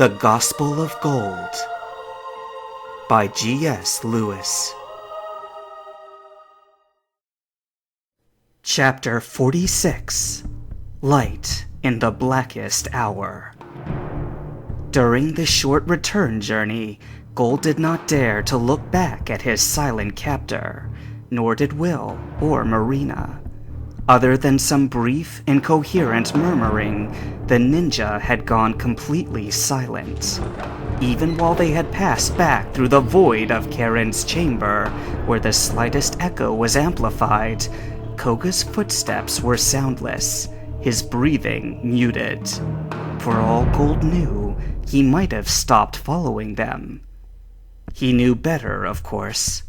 The Gospel of Gold by G.S. Lewis. Chapter 46. Light in the Blackest Hour. During the short return journey, Gold did not dare to look back at his silent captor, nor did Will or Marina. Other than some brief, incoherent murmuring, the ninja had gone completely silent. Even while they had passed back through the void of Karen's chamber, where the slightest echo was amplified, Koga's footsteps were soundless, his breathing muted. For all Gold knew, he might have stopped following them. He knew better, of course.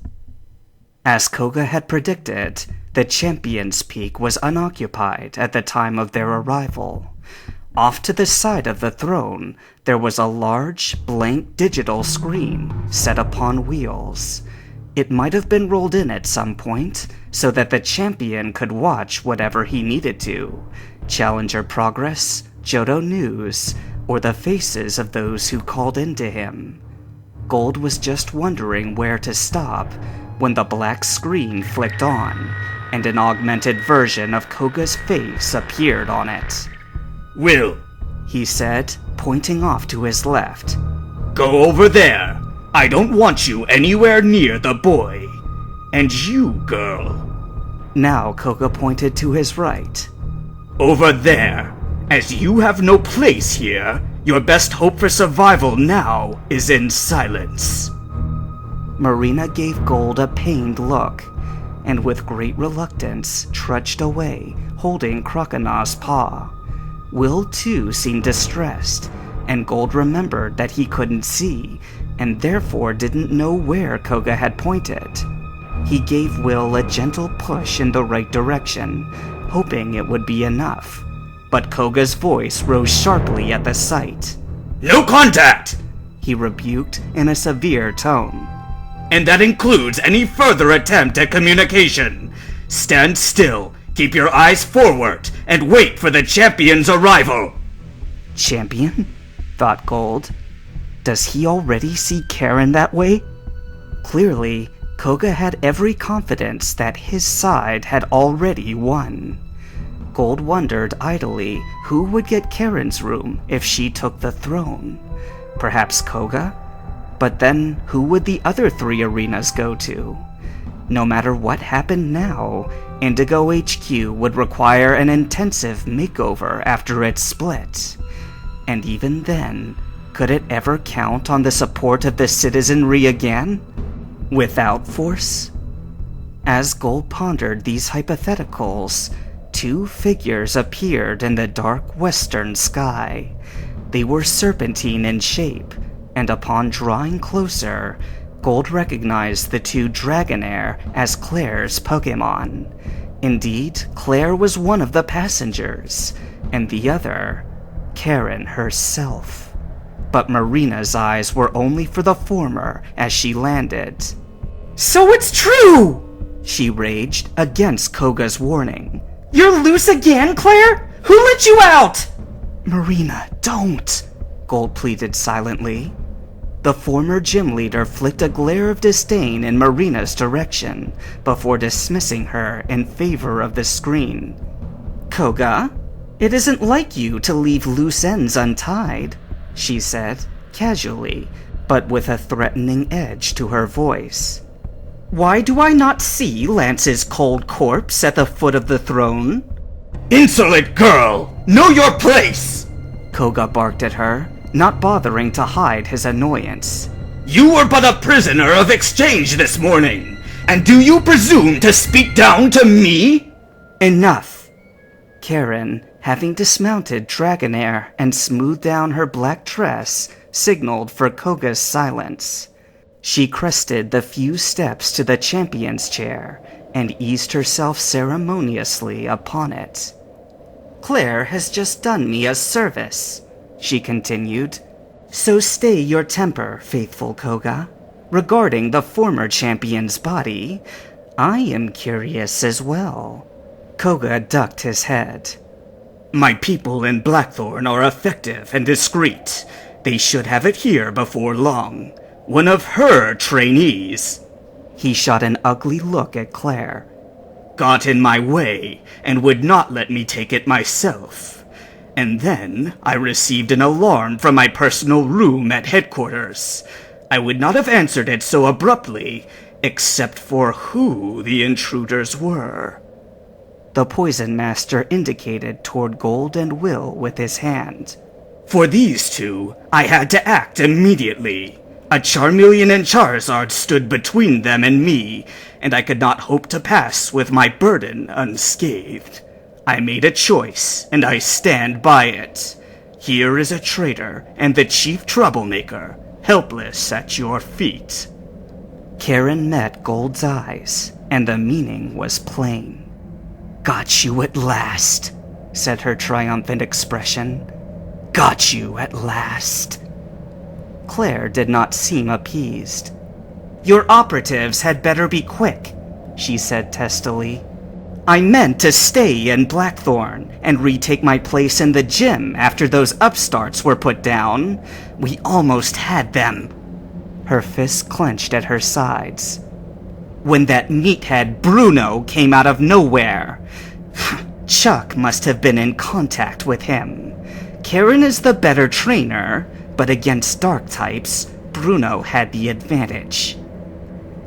As Koga had predicted, the Champion's Peak was unoccupied at the time of their arrival. Off to the side of the throne, there was a large, blank digital screen set upon wheels. It might have been rolled in at some point, so that the champion could watch whatever he needed to. Challenger progress, Johto news, or the faces of those who called into him. Gold was just wondering where to stop when the black screen flicked on, and an augmented version of Koga's face appeared on it. "Will," he said, pointing off to his left. "Go over there. I don't want you anywhere near the boy. And you, girl." Now Koga pointed to his right. "Over there. As you have no place here, your best hope for survival now is in silence." Marina gave Gold a pained look, and with great reluctance trudged away, holding Crocona's paw. Will too seemed distressed, and Gold remembered that he couldn't see, and therefore didn't know where Koga had pointed. He gave Will a gentle push in the right direction, hoping it would be enough. But Koga's voice rose sharply at the sight. "No contact!" he rebuked in a severe tone. "And that includes any further attempt at communication. Stand still, keep your eyes forward, and wait for the champion's arrival." Champion? Thought Gold. Does he already see Karen that way? Clearly, Koga had every confidence that his side had already won. Gold wondered idly who would get Karen's room if she took the throne. Perhaps Koga? But then who would the other three arenas go to? No matter what happened now, Indigo HQ would require an intensive makeover after its split. And even then, could it ever count on the support of the citizenry again? Without force? As Gold pondered these hypotheticals, two figures appeared in the dark western sky. They were serpentine in shape, and upon drawing closer, Gold recognized the two Dragonair as Claire's Pokémon. Indeed, Claire was one of the passengers, and the other, Karen herself. But Marina's eyes were only for the former as she landed. "So it's true!" she raged against Koga's warning. "You're loose again, Claire? Who let you out?" "Marina, don't!" Gold pleaded silently. The former gym leader flicked a glare of disdain in Marina's direction before dismissing her in favor of the screen. "Koga, it isn't like you to leave loose ends untied," she said, casually, but with a threatening edge to her voice. "Why do I not see Lance's cold corpse at the foot of the throne?" "Insolent girl! Know your place!" Koga barked at her, not bothering to hide his annoyance. "You were but a prisoner of exchange this morning, and do you presume to speak down to me?" "Enough!" Karen, having dismounted Dragonair and smoothed down her black dress, signaled for Koga's silence. She crested the few steps to the champion's chair and eased herself ceremoniously upon it. "Claire has just done me a service," she continued. "So stay your temper, faithful Koga. Regarding the former champion's body, I am curious as well." Koga ducked his head. "My people in Blackthorn are effective and discreet. They should have it here before long. One of her trainees. He shot an ugly look at Claire. Got in my way and would not let me take it myself. And then I received an alarm from my personal room at headquarters. I would not have answered it so abruptly, except for who the intruders were. The Poison Master indicated toward Gold and Will with his hand. For these two, I had to act immediately. A Charmeleon and Charizard stood between them and me, and I could not hope to pass with my burden unscathed. I made a choice, and I stand by it. Here is a traitor and the chief troublemaker, helpless at your feet. Karen met Gold's eyes, and the meaning was plain. "Got you at last," said her triumphant expression. "Got you at last." Claire did not seem appeased. "Your operatives had better be quick," she said testily. "I meant to stay in Blackthorn and retake my place in the gym after those upstarts were put down. We almost had them." Her fists clenched at her sides. "When that meathead Bruno came out of nowhere. Chuck must have been in contact with him. Karen is the better trainer, but against dark types, Bruno had the advantage."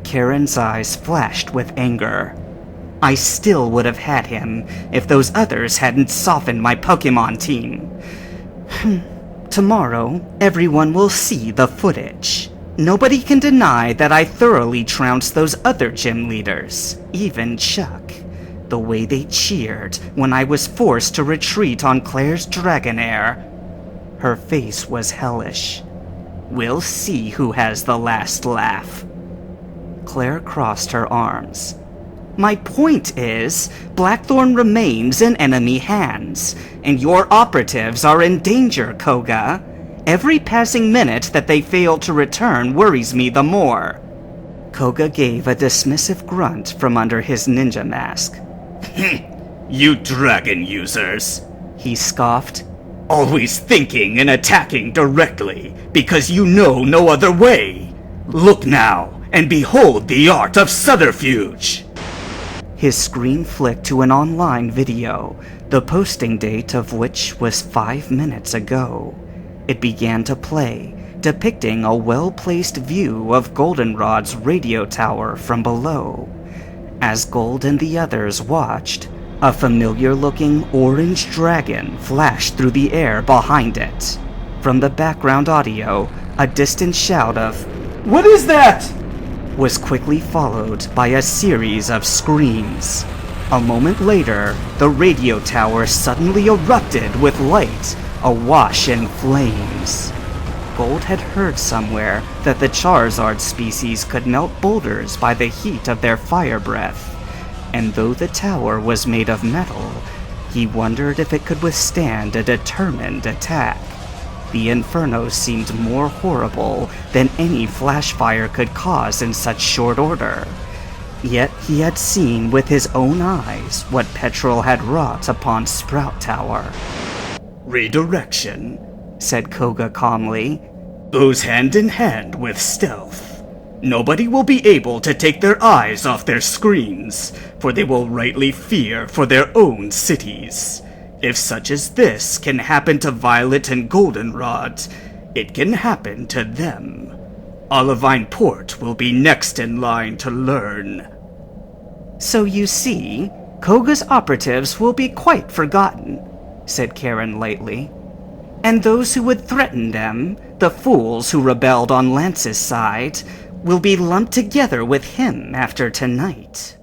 Karen's eyes flashed with anger. "I still would have had him if those others hadn't softened my Pokemon team. Tomorrow, everyone will see the footage. Nobody can deny that I thoroughly trounced those other gym leaders, even Chuck. The way they cheered when I was forced to retreat on Claire's Dragonair." Her face was hellish. "We'll see who has the last laugh." Claire crossed her arms. "My point is, Blackthorn remains in enemy hands, and your operatives are in danger, Koga. Every passing minute that they fail to return worries me the more." Koga gave a dismissive grunt from under his ninja mask. You dragon users, he scoffed. Always thinking and attacking directly, because you know no other way. Look now, and behold the art of subterfuge. His screen flicked to an online video, the posting date of which was 5 minutes ago. It began to play, depicting a well-placed view of Goldenrod's radio tower from below. As Gold and the others watched, a familiar-looking orange dragon flashed through the air behind it. From the background audio, a distant shout of, "What is that?" was quickly followed by a series of screams. A moment later, the radio tower suddenly erupted with light, awash in flames. Gold had heard somewhere that the Charizard species could melt boulders by the heat of their fire breath, and though the tower was made of metal, he wondered if it could withstand a determined attack. The inferno seemed more horrible than any flash fire could cause in such short order. Yet he had seen with his own eyes what Petrol had wrought upon Sprout Tower. Redirection, said Koga calmly, goes hand in hand with stealth. Nobody will be able to take their eyes off their screens, for they will rightly fear for their own cities. If such as this can happen to Violet and Goldenrod, it can happen to them. Olivine Port will be next in line to learn. So you see, Koga's operatives will be quite forgotten, said Karen lightly. And those who would threaten them, the fools who rebelled on Lance's side, will be lumped together with him after tonight.